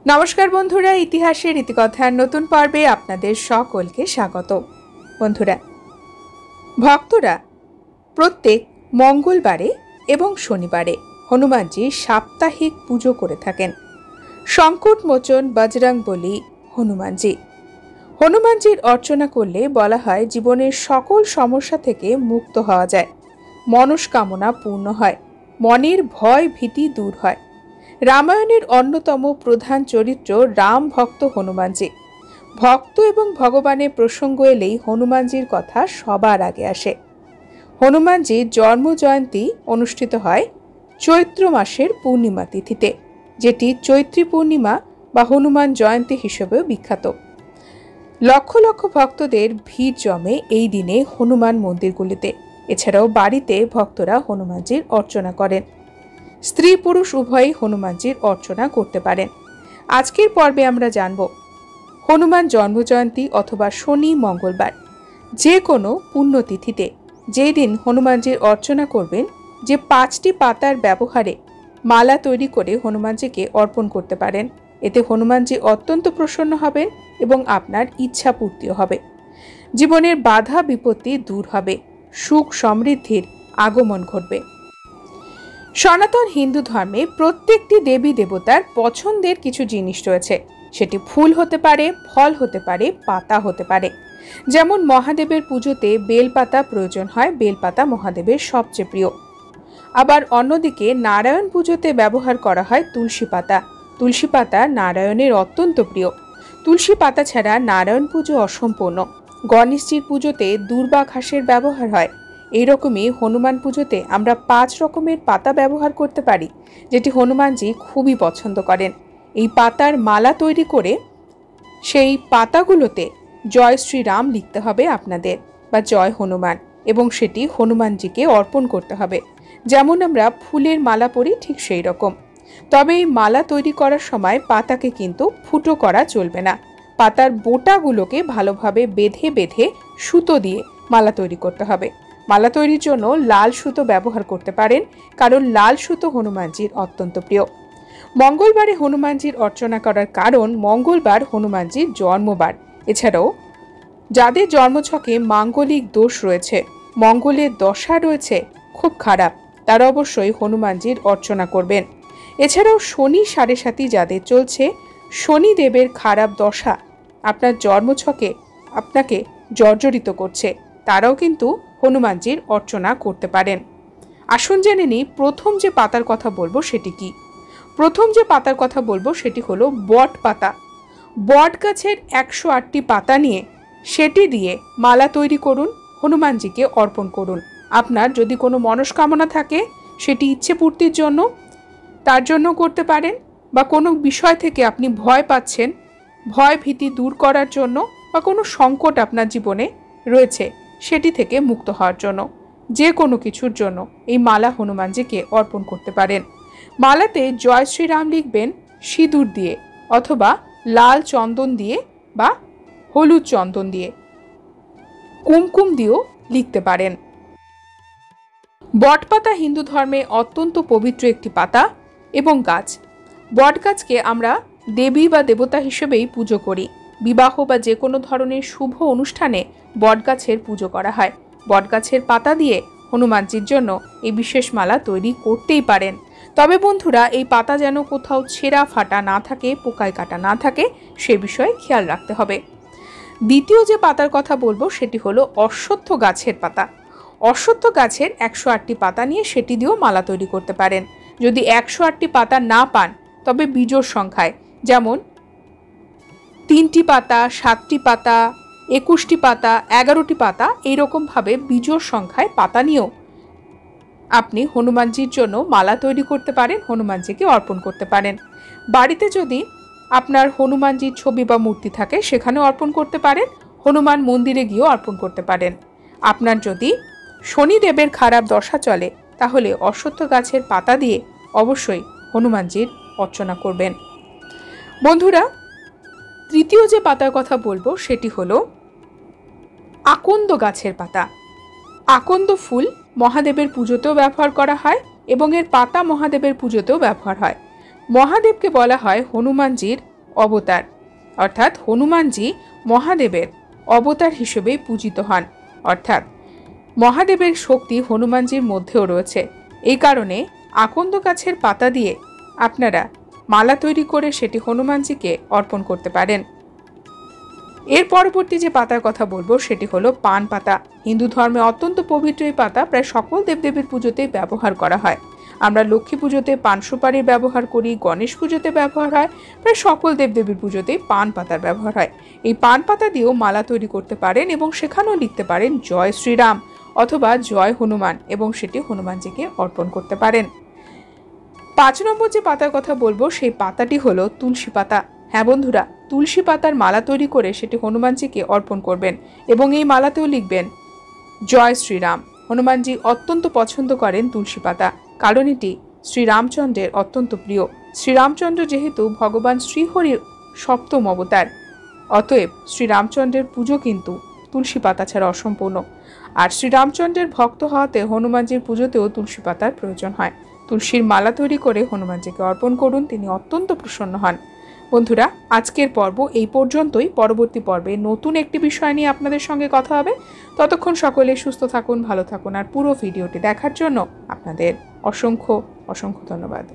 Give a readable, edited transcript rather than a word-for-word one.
নমস্কার বন্ধুরা, ইতিহাসের ইতিকথার নতুন পর্বে আপনাদের সকলকে স্বাগত। বন্ধুরা, ভক্তরা প্রত্যেক মঙ্গলবারে এবং শনিবারে হনুমানজির সাপ্তাহিক পুজো করে থাকেন। সংকটমোচন বজরংবলী হনুমানজি। হনুমানজির অর্চনা করলে বলা হয় জীবনের সকল সমস্যা থেকে মুক্ত হওয়া যায়, মনস্কামনা পূর্ণ হয়, মনের ভয় ভীতি দূর হয়। রামায়ণের অন্যতম প্রধান চরিত্র রাম ভক্ত হনুমানজি। ভক্ত এবং ভগবানের প্রসঙ্গ এলেই হনুমানজির কথা সবার আগে আসে। হনুমানজির জন্ম জয়ন্তী অনুষ্ঠিত হয় চৈত্র মাসের পূর্ণিমা তিথিতে, যেটি চৈত্রী পূর্ণিমা বা হনুমান জয়ন্তী হিসেবেও বিখ্যাত। লক্ষ লক্ষ ভক্তদের ভিড় জমে এই দিনে হনুমান মন্দিরগুলিতে। এছাড়াও বাড়িতে ভক্তরা হনুমানজির অর্চনা করেন। স্ত্রী পুরুষ উভয়ই হনুমানজির অর্চনা করতে পারেন। আজকের পর্বে আমরা জানব হনুমান জন্মজয়ন্তী অথবা শনি মঙ্গলবার যে কোনো পুণ্যতিথিতে যেই দিন হনুমানজির অর্চনা করবেন, যে 5টি পাতার ব্যবহারে মালা তৈরি করে হনুমানজিকে অর্পণ করতে পারেন। এতে হনুমানজি অত্যন্ত প্রসন্ন হবেন এবং আপনার ইচ্ছা পূর্তিও হবে। জীবনের বাধা বিপত্তি দূর হবে, সুখ সমৃদ্ধির আগমন ঘটবে। সনাতন হিন্দু ধর্মে প্রত্যেকটি দেবী দেবতার পছন্দের কিছু জিনিস রয়েছে। সেটি ফুল হতে পারে, ফল হতে পারে, পাতা হতে পারে। যেমন মহাদেবের পুজোতে বেলপাতা প্রয়োজন হয়, বেলপাতা মহাদেবের সবচেয়ে প্রিয়। আবার অন্যদিকে নারায়ণ পুজোতে ব্যবহার করা হয় তুলসী পাতা। তুলসী পাতা নারায়ণের অত্যন্ত প্রিয়। তুলসী পাতা ছাড়া নারায়ণ পুজো অসম্পূর্ণ। গণেশজির পুজোতে দূর্বা ঘাসের ব্যবহার হয়। এইরকমই হনুমান পুজোতে আমরা 5 রকমের পাতা ব্যবহার করতে পারি, যেটি হনুমানজি খুবই পছন্দ করেন। এই পাতার মালা তৈরি করে সেই পাতাগুলোতে জয় শ্রীরাম লিখতে হবে আপনাদের, বা জয় হনুমান, এবং সেটি হনুমানজিকে অর্পণ করতে হবে। যেমন আমরা ফুলের মালা পরি ঠিক সেই রকম। তবে এই মালা তৈরি করার সময় পাতাকে কিন্তু ফুটো করা চলবে না। পাতার বোটাগুলোকে ভালোভাবে বেঁধে বেঁধে সুতো দিয়ে মালা তৈরি করতে হবে। মালা তৈরির জন্য লাল সুতো ব্যবহার করতে পারেন, কারণ লাল সুতো হনুমানজির অত্যন্ত প্রিয়। মঙ্গলবারে হনুমানজির অর্চনা করার কারণ মঙ্গলবার হনুমানজির জন্মবার। এছাড়াও যাদের জন্মছকে মাঙ্গলিক দোষ রয়েছে, মঙ্গলের দশা রয়েছে খুব খারাপ, তারা অবশ্যই হনুমানজির অর্চনা করবেন। এছাড়াও শনি 7.5 যাদের চলছে, শনিদেবের খারাপ দশা আপনার জন্মছকে আপনাকে জর্জরিত করছে, তারাও কিন্তু হনুমানজির অর্চনা করতে পারেন। আসুন জেনে নিই প্রথম যে পাতার কথা বলবো সেটি কি। প্রথম যে পাতার কথা বলবো সেটি হলো বট পাতা। বট গাছের 108টি পাতা নিয়ে সেটি দিয়ে মালা তৈরি করুন, হনুমানজিকে অর্পণ করুন। আপনার যদি কোনো মনস্কামনা থাকে সেটি ইচ্ছে পূর্তির জন্য, তার জন্য করতে পারেন, বা কোনো বিষয় থেকে আপনি ভয় পাচ্ছেন, ভয় ভীতি দূর করার জন্য, বা কোনো সংকট আপনার জীবনে রয়েছে সেটি থেকে মুক্ত হওয়ার জন্য, যে কোনো কিছুর জন্য এই মালা হনুমানজিকে অর্পণ করতে পারেন। মালাতে জয় শ্রীরাম লিখবেন সিঁদুর দিয়ে, অথবা লাল চন্দন দিয়ে বা হলুদ চন্দন দিয়ে, কুমকুম দিয়েও লিখতে পারেন। বটপাতা হিন্দু ধর্মে অত্যন্ত পবিত্র একটি পাতা এবং গাছ। বট গাছকে আমরা দেবী বা দেবতা হিসেবেই পুজো করি। বিবাহ বা যে কোনো ধরনের শুভ অনুষ্ঠানে বটগাছের পুজো করা হয়। বটগাছের পাতা দিয়ে হনুমানজির জন্য এই বিশেষ মালা তৈরি করতেই পারেন। তবে বন্ধুরা, এই পাতা যেন কোথাও ছেঁড়া ফাটা না থাকে, পোকায় কাটা না থাকে, সে বিষয়ে খেয়াল রাখতে হবে। দ্বিতীয় যে পাতার কথা বলবো সেটি হলো অশ্বত্থ গাছের পাতা। অশ্বত্থ গাছের 108টি পাতা নিয়ে সেটি দিয়েও মালা তৈরি করতে পারেন। যদি 108টি পাতা না পান তবে বিজোড় সংখ্যায়, যেমন 3টি পাতা, 7টি পাতা, 21টি পাতা, 11টি পাতা, এইরকমভাবে বিজোড় সংখ্যায় পাতা নিয়েও আপনি হনুমানজির জন্য মালা তৈরি করতে পারেন, হনুমানজিকে অর্পণ করতে পারেন। বাড়িতে যদি আপনার হনুমানজির ছবি বা মূর্তি থাকে সেখানেও অর্পণ করতে পারেন, হনুমান মন্দিরে গিয়েও অর্পণ করতে পারেন। আপনার যদি শনিদেবের খারাপ দশা চলে তাহলে অশ্বত্থ গাছের পাতা দিয়ে অবশ্যই হনুমানজির অর্চনা করবেন। বন্ধুরা, তৃতীয় যে পাতার কথা বলবো সেটি হলো আকন্দ গাছের পাতা। আকন্দ ফুল মহাদেবের পুজোতেও ব্যবহার করা হয় এবং এর পাতা মহাদেবের পুজোতেও ব্যবহার হয়। মহাদেবকে বলা হয় হনুমানজির অবতার, অর্থাৎ হনুমানজি মহাদেবের অবতার হিসেবে পূজিত হন, অর্থাৎ মহাদেবের শক্তি হনুমানজির মধ্যেও রয়েছে। এই কারণে আকন্দ গাছের পাতা দিয়ে আপনারা মালা তৈরি করে সেটি হনুমানজিকে অর্পণ করতে পারেন। এর পরবর্তী যে পাতার কথা বলবো সেটি হলো পান পাতা। হিন্দু ধর্মে অত্যন্ত পবিত্র এই পাতা প্রায় সকল দেবদেবীর পুজোতেই ব্যবহার করা হয়। আমরা লক্ষ্মী পুজোতে পান সুপারির ব্যবহার করি, গণেশ পুজোতে ব্যবহার হয়, প্রায় সকল দেবদেবীর পুজোতেই পান পাতার ব্যবহার হয়। এই পান পাতা দিয়েও মালা তৈরি করতে পারেন এবং সেখানেও লিখতে পারেন জয় শ্রীরাম অথবা জয় হনুমান এবং সেটি হনুমানজিকে অর্পণ করতে পারেন। 5 নম্বর যে পাতার কথা বলবো সেই পাতাটি হলো তুলসী পাতা। হ্যাঁ বন্ধুরা, তুলসী পাতার মালা তৈরি করে সেটি হনুমানজিকে অর্পণ করবেন এবং এই মালাতেও লিখবেন জয় শ্রীরাম। হনুমানজি অত্যন্ত পছন্দ করেন তুলসী পাতা, কারণ এটি শ্রীরামচন্দ্রের অত্যন্ত প্রিয়। শ্রীরামচন্দ্র যেহেতু ভগবান শ্রীহরির সপ্তম অবতার, অতএব শ্রীরামচন্দ্রের পুজো কিন্তু তুলসী পাতা ছাড়া অসম্পূর্ণ। আর শ্রীরামচন্দ্রের ভক্ত হওয়াতে হনুমানজির পুজোতেও তুলসী পাতার প্রয়োজন হয়। তুলসীর মালা তৈরি করে হনুমানজিকে অর্পণ করুন, তিনি অত্যন্ত প্রসন্ন হন। বন্ধুরা, আজকের পর্ব এই পর্যন্তই। পরবর্তী পর্বে নতুন একটি বিষয় নিয়ে আপনাদের সঙ্গে কথা হবে। ততক্ষণ সকলে সুস্থ থাকুন, ভালো থাকুন, আর পুরো ভিডিওটি দেখার জন্য আপনাদের অসংখ্য অসংখ্য ধন্যবাদ।